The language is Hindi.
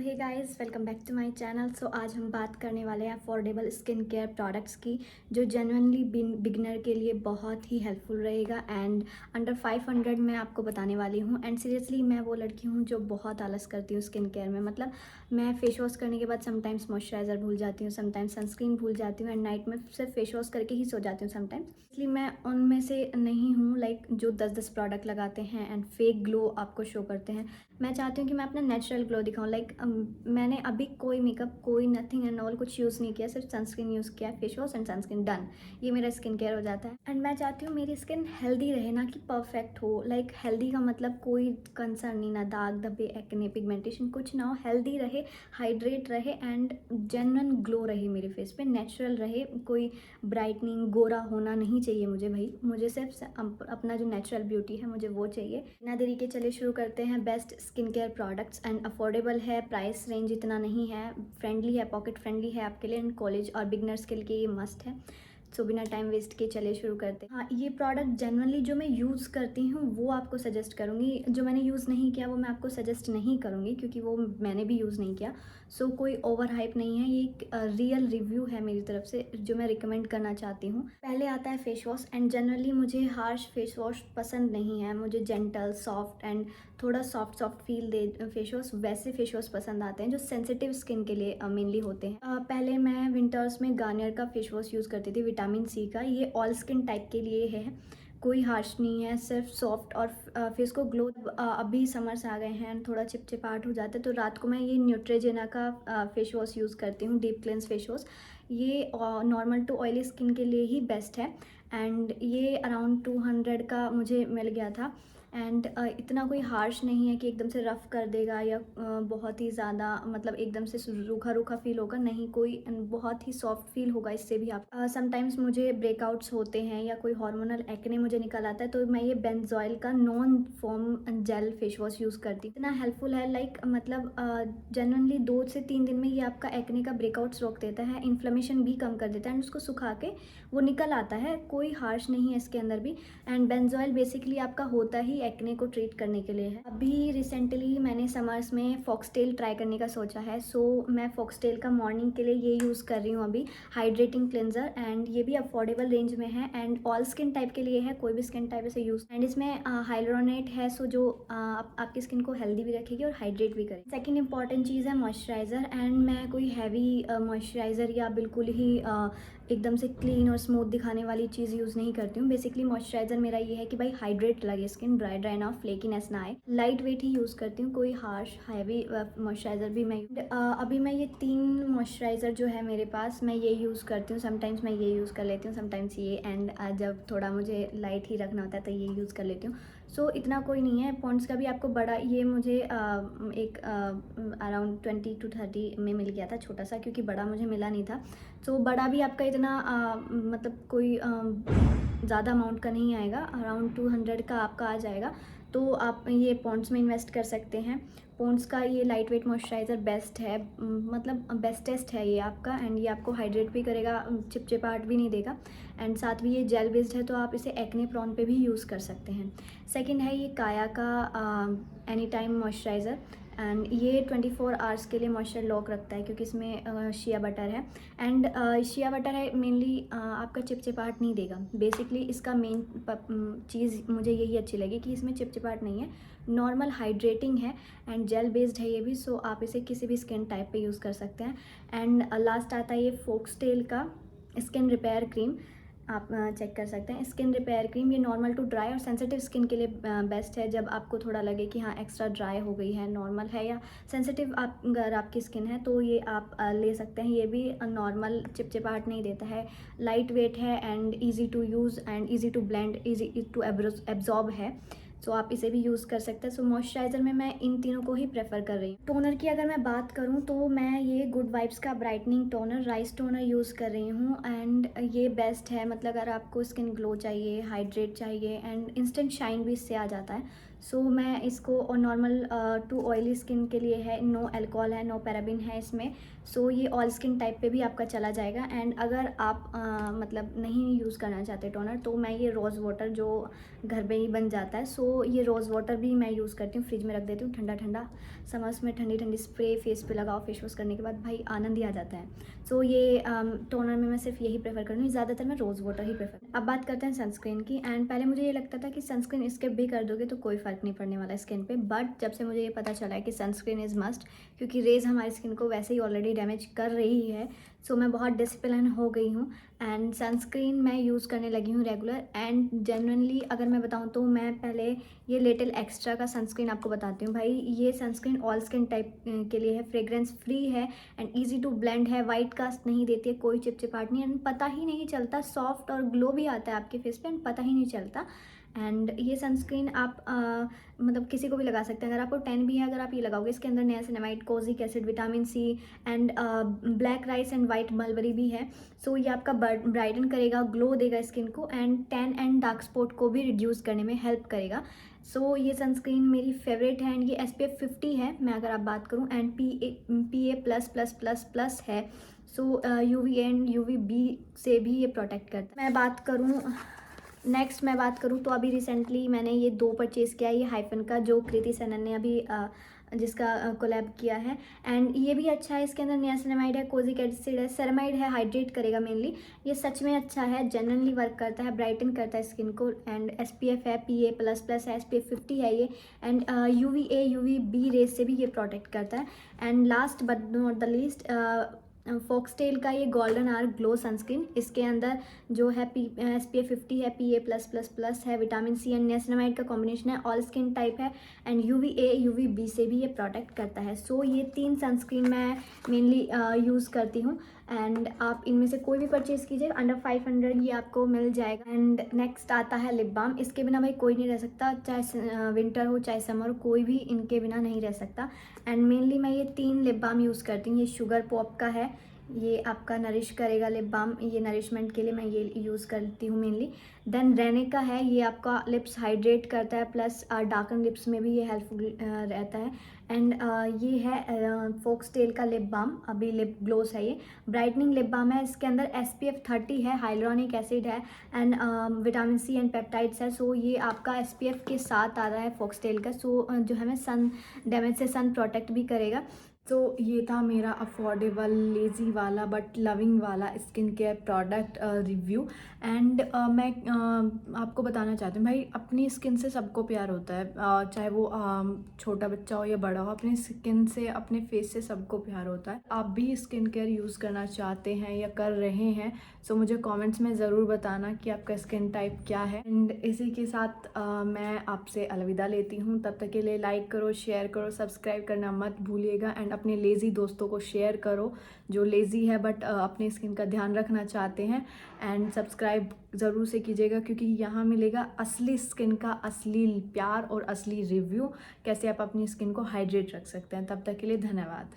Hey guys, welcome back to my channel. So आज हम बात करने वाले हैं अफोर्डेबल स्किन केयर प्रोडक्ट्स की, जो जेन्युइनली बिगिनर के लिए बहुत ही हेल्पफुल रहेगा। एंड अंडर 500 मैं आपको बताने वाली हूँ। एंड सीरियसली मैं वो लड़की हूँ जो बहुत आलस करती हूँ स्किन केयर में। मतलब मैं फेस वॉश करने के बाद समटाइम्स मॉइस्चराइज़र भूल जाती हूँ, समटाइम्स सनस्क्रीन भूल जाती हूँ, एंड नाइट में सिर्फ फेस वॉश करके ही सो जाती हूँ समटाइम्स। इसलिए मैं उनमें से नहीं हूँ लाइक जो 10-10 प्रोडक्ट लगाते हैं एंड फेक ग्लो आपको शो करते हैं। मैं चाहती हूँ कि मैं अपना नेचुरल ग्लो दिखाऊँ। लाइक मैंने अभी कोई मेकअप, कोई नथिंग एंड ऑल कुछ यूज़ नहीं किया, सिर्फ सनस्क्रीन यूज़ किया, face wash and sunscreen, done. ये मेरा स्किन केयर हो जाता है। एंड मैं चाहती हूँ मेरी स्किन हेल्दी रहे, ना कि परफेक्ट हो। लाइक हेल्दी का मतलब कोई कंसर्न नहीं, ना दाग धब्बे, एक्ने, पिगमेंटेशन कुछ ना हो। हेल्दी रहे, हाइड्रेट रहे एंड जेन्युइन ग्लो रहे मेरे फेस पे, नेचुरल रहे। कोई ब्राइटनिंग, गोरा होना नहीं चाहिए मुझे भाई। मुझे सिर्फ अपना जो नेचुरल ब्यूटी है मुझे वो चाहिए। बिना देरी के चलिए शुरू करते हैं। Best skin care products and affordable है, प्राइस रेंज इतना नहीं है, फ्रेंडली है, पॉकेट फ्रेंडली है आपके लिए, एंड कॉलेज और बिगनर्स के लिए ये मस्ट है। सो बिना टाइम वेस्ट किए चलिए शुरू करते हैं। हाँ, ये प्रोडक्ट जनरली जो मैं यूज़ करती हूँ वो आपको सजेस्ट करूँगी। जो मैंने यूज़ नहीं किया वो मैं आपको सजेस्ट नहीं करूँगी, क्योंकि वो मैंने भी यूज़ नहीं किया। सो कोई ओवर हाइप नहीं है, ये एक रियल रिव्यू है मेरी तरफ से जो मैं रिकमेंड करना चाहती हूँ। पहले आता है फेस वॉश। एंड जनरली मुझे हार्श फेस वॉश पसंद नहीं है, मुझे जेंटल, सॉफ्ट एंड थोड़ा soft soft feel they face wash, वैसे फेस वॉश पसंद आते हैं जो सेंसिटिव स्किन के लिए मेनली होते हैं। पहले मैं विंटर्स में गार्नियर का फेस वॉश यूज़ करती थी, विटामिन सी का। ये ऑल स्किन टाइप के लिए है, कोई हार्श नहीं है, सिर्फ सॉफ्ट और फेस को ग्लो। अभी समर्स आ गए हैं, थोड़ा चिपचिपाहट हो जाता है, तो रात को मैं ये न्यूट्रेजेना का फेस वॉश यूज़ करती हूँ, डीप क्लेंस फेस वॉश। ये नॉर्मल टू ऑयली स्किन के लिए ही बेस्ट है। एंड ये अराउंड 200 का मुझे मिल गया था। एंड इतना कोई हार्श नहीं है कि एकदम से रफ़ कर देगा या बहुत ही ज़्यादा मतलब एकदम से रूखा रूखा फील होगा, नहीं, कोई बहुत ही सॉफ्ट फील होगा इससे भी। आप समटाइम्स मुझे ब्रेकआउट्स होते हैं या कोई हार्मोनल एक्ने मुझे निकल आता है, तो मैं ये बेंजोइल का non foam jail face wash use करती हूँ। इतना हेल्पफुल है, लाइक मतलब जेन्युइनली 2 से 3 दिन में ये आपका एक्ने का ब्रेकआउट्स रोक देता है, इन्फ्लेमेशन भी कम कर देता है, एंड उसको सुखा के वो निकल आता है। कोई हार्श नहीं है इसके अंदर भी। एंड बेंजोइल बेसिकली आपका होता ही एक्ने को ट्रीट करने के लिए है। अभी रिसेंटली मैंने समर्स में फॉक्सटेल ट्राई करने का सोचा है, सो मैं फॉक्सटेल का मॉर्निंग के लिए ये यूज़ कर रही हूँ अभी, हाइड्रेटिंग क्लेंजर। एंड ये भी अफोर्डेबल रेंज में है एंड ऑल स्किन टाइप के लिए है, कोई भी स्किन टाइप इसे यूज़। एंड इसमें हाइलुरोनेट है, सो जो आपकी स्किन को हेल्दी भी रखेगी और हाइड्रेट भी करेगी। सेकेंड इंपॉर्टेंट चीज़ है मॉइस्चराइज़र। एंड मैं कोई हैवी मॉइस्चराइज़र या बिल्कुल ही एकदम से क्लीन और स्मूथ दिखाने वाली चीज़ यूज़ नहीं करती हूँ। बेसिकली मॉइस्चराइज़र मेरा ये है कि भाई हाइड्रेट लगे स्किन, ड्राई ड्राई ना, फ्लेकीनेस ना आए। लाइट वेट ही यूज़ करती हूँ, कोई हार्श हैवी मॉइस्चराइज़र भी मैं अभी मैं ये 3 मॉइस्चराइज़र जो है मेरे पास, मैं ये यूज़ करती हूँ। समटाइम्स मैं ये यूज़ कर लेती हूँ, समटाइम्स ये, एंड जब थोड़ा मुझे लाइट ही रखना होता है तो ये यूज़ कर लेती हूँ। सो इतना कोई नहीं है। पॉन्ड्स का भी आपको बड़ा, ये मुझे एक अराउंड 20 to 30 में मिल गया था, छोटा सा, क्योंकि बड़ा मुझे मिला नहीं था। सो बड़ा भी आपका इतना मतलब कोई ज़्यादा अमाउंट का नहीं आएगा, अराउंड 200 का आपका आ जाएगा। तो आप ये पॉन्ड्स में इन्वेस्ट कर सकते हैं। पॉन्ड्स का ये लाइट वेट मॉइस्चराइज़र बेस्ट है, मतलब बेस्टेस्ट है ये आपका। एंड ये आपको हाइड्रेट भी करेगा, चिपचिपाहट भी नहीं देगा, एंड साथ भी ये जेल बेस्ड है, तो आप इसे एक्ने प्रॉन पे भी यूज़ कर सकते हैं। सेकंड है ये काया का एनी टाइम मॉइस्चराइज़र। एंड ये 24 आवर्स के लिए मॉइस्चर लॉक रखता है, क्योंकि इसमें शिया बटर है। एंड शिया बटर है मेनली, आपका चिपचिपाहट नहीं देगा। बेसिकली इसका मेन चीज़ मुझे यही अच्छी लगी कि इसमें चिपचिपाहट नहीं है, नॉर्मल हाइड्रेटिंग है, एंड जेल बेस्ड है ये भी। सो आप इसे किसी भी स्किन टाइप पे यूज़ कर सकते हैं। एंड लास्ट आता है ये फोक्सटेल का स्किन रिपेयर क्रीम, आप चेक कर सकते हैं। स्किन रिपेयर क्रीम ये नॉर्मल टू ड्राई और सेंसिटिव स्किन के लिए बेस्ट है। जब आपको थोड़ा लगे कि हाँ एक्स्ट्रा ड्राई हो गई है, नॉर्मल है या सेंसिटिव आप अगर आपकी स्किन है, तो ये आप ले सकते हैं। ये भी नॉर्मल चिपचिपाहट नहीं देता है, लाइट वेट है, and easy to use and easy to blend, easy to absorb है। सो आप इसे भी यूज़ कर सकते हैं। सो मॉइस्चराइज़र में मैं इन तीनों को ही प्रेफर कर रही हूँ। टोनर की अगर मैं बात करूँ तो मैं ये गुड वाइब्स का brightening toner, rice toner use कर रही हूँ। एंड ये बेस्ट है, मतलब अगर आपको स्किन ग्लो चाहिए, हाइड्रेट चाहिए, एंड इंस्टेंट शाइन भी इससे आ जाता है। सो मैं इसको और नॉर्मल टू ऑयली स्किन के लिए है, नो अल्कोहल है, नो पैराबिन है इसमें। सो ये ऑल स्किन टाइप पे भी आपका चला जाएगा। एंड अगर आप मतलब नहीं यूज़ करना चाहते टोनर, तो मैं ये रोज़ वाटर जो घर पे ही बन जाता है, सो ये रोज़ वाटर भी मैं यूज़ करती हूँ, फ्रिज में रख देती हूँ ठंडा ठंडा। समर्स में ठंडी ठंडी स्प्रे फेस पे लगाओ, फेस वॉश करने के बाद भाई आनंद ही आ जाता है। सो ये टोनर में मैं सिर्फ यही प्रेफर करूँगी, ज़्यादातर मैं रोज़ वाटर ही प्रेफर। अब बात करते हैं सनस्क्रीन की। एंड पहले मुझे ये लगता था कि सनस्क्रीन स्किप भी कर दोगे तो कोई फ़र्क नहीं पड़ने वाला स्किन पे, बट जब से मुझे ये पता चला है कि सनस्क्रीन इज़ मस्ट, क्योंकि रेज़ हमारी स्किन को वैसे ही ऑलरेडी डैमेज कर रही है। सो मैं बहुत डिसिप्लिन हो गई हूँ एंड सनस्क्रीन मैं यूज़ करने लगी हूँ रेगुलर। एंड जेन्युइनली अगर मैं बताऊँ तो मैं पहले ये लिटिल एक्स्ट्रा का सनस्क्रीन आपको बताती हूँ। भाई ये सनस्क्रीन ऑल स्किन टाइप के लिए है, फ्रेग्रेंस फ्री है एंड ईजी टू ब्लेंड है, वाइट कास्ट नहीं देती है, कोई चिपचिपाहट नहीं, एंड पता ही नहीं चलता, सॉफ्ट और ग्लो भी आता है आपके फेस पे एंड पता ही नहीं चलता। एंड ये सनस्क्रीन आप मतलब किसी को भी लगा सकते हैं। अगर आपको टैन भी है, अगर आप ये लगाओगे, इसके अंदर niacinamide, kojic acid, vitamin C and black rice and white mulberry भी है। सो ये आपका ब्राइटन करेगा, ग्लो देगा स्किन को and tan and dark spot को भी रिड्यूस करने में हेल्प करेगा। सो ये सनस्क्रीन मेरी फेवरेट है एंड ये SPF 50 है मैं अगर आप बात करूँ, एंड PA++++ है। सो UV एंड UVB से भी ये प्रोटेक्ट करता है। नेक्स्ट मैं बात करूँ तो अभी रिसेंटली मैंने ये 2 परचेज़ किया है, ये हाइफन का जो कृति सेनन ने अभी जिसका कोलैब किया है। एंड ये भी अच्छा है, इसके अंदर नियासिनामाइड है, कोजिक एसिड है, सेरामाइड है, हाइड्रेट करेगा मेनली। ये सच में अच्छा है, जनरली वर्क करता है, ब्राइटन करता है स्किन को। एंड SPF है, PA++ है, SPF 50 है ये। एंड UVA UVB रेज से भी ये प्रोटेक्ट करता है। And last but not the least foxtail का ये गोल्डन आवर ग्लो सनस्क्रीन, इसके अंदर जो है SPF 50 है, PA+++ है, विटामिन सी एंड नियासिनामाइड का कॉम्बिनेशन है, ऑल स्किन टाइप है एंड UVA UVB से भी ये प्रोटेक्ट करता है। सो ये 3 सनस्क्रीन मैं मेनली यूज़ करती हूँ एंड आप इनमें से कोई भी परचेज़ कीजिए, अंडर 500 ये आपको मिल जाएगा। एंड नेक्स्ट आता है लिप बाम। इसके बिना भाई कोई नहीं रह सकता, चाहे विंटर हो चाहे समर हो, कोई भी इनके बिना नहीं रह सकता। एंड मेनली मैं ये 3 लिप बाम यूज़ करती हूँ। ये शुगर पॉप का है, ये आपका नरिश करेगा लिप बाम, ये नरिशमेंट के लिए मैं ये यूज़ करती हूँ मेनली। देन रेने का है, ये आपका लिप्स हाइड्रेट करता है, प्लस डार्कन लिप्स में भी ये हेल्पफुल रहता है। एंड ये है फॉक्सटेल का लिप बाम, अभी लिप ग्लोस है, ये ब्राइटनिंग लिप बाम है। इसके अंदर SPF 30 है, हाइलुरोनिक एसिड है and vitamin C and peptides है। सो ये आपका SPF के साथ आ रहा है फॉक्सटेल का। सो जो हमें सन डैमेज से सन प्रोटेक्ट भी करेगा। तो ये था मेरा अफोर्डेबल, लेज़ी वाला बट लविंग वाला skin care product review. And मैं आपको बताना चाहती हूँ भाई, अपनी स्किन से सबको प्यार होता है, चाहे वो छोटा बच्चा हो या बड़ा हो, अपनी स्किन से, अपने फेस से सबको प्यार होता है। आप भी स्किन केयर यूज़ करना चाहते हैं या कर रहे हैं, सो मुझे कमेंट्स में ज़रूर बताना कि आपका स्किन टाइप क्या है। एंड इसी के साथ मैं आपसे अलविदा लेती हूँ। तब तक के लिए लाइक करो, शेयर करो, सब्सक्राइब करना मत भूलिएगा एंड अपने लेज़ी दोस्तों को शेयर करो जो लेज़ी है बट अपनी स्किन का ध्यान रखना चाहते हैं। एंड सब्सक्राइब ज़रूर से कीजिएगा, क्योंकि यहाँ मिलेगा असली स्किन का असली प्यार और असली रिव्यू, कैसे आप अपनी स्किन को हाइड्रेट रख सकते हैं। तब तक के लिए धन्यवाद।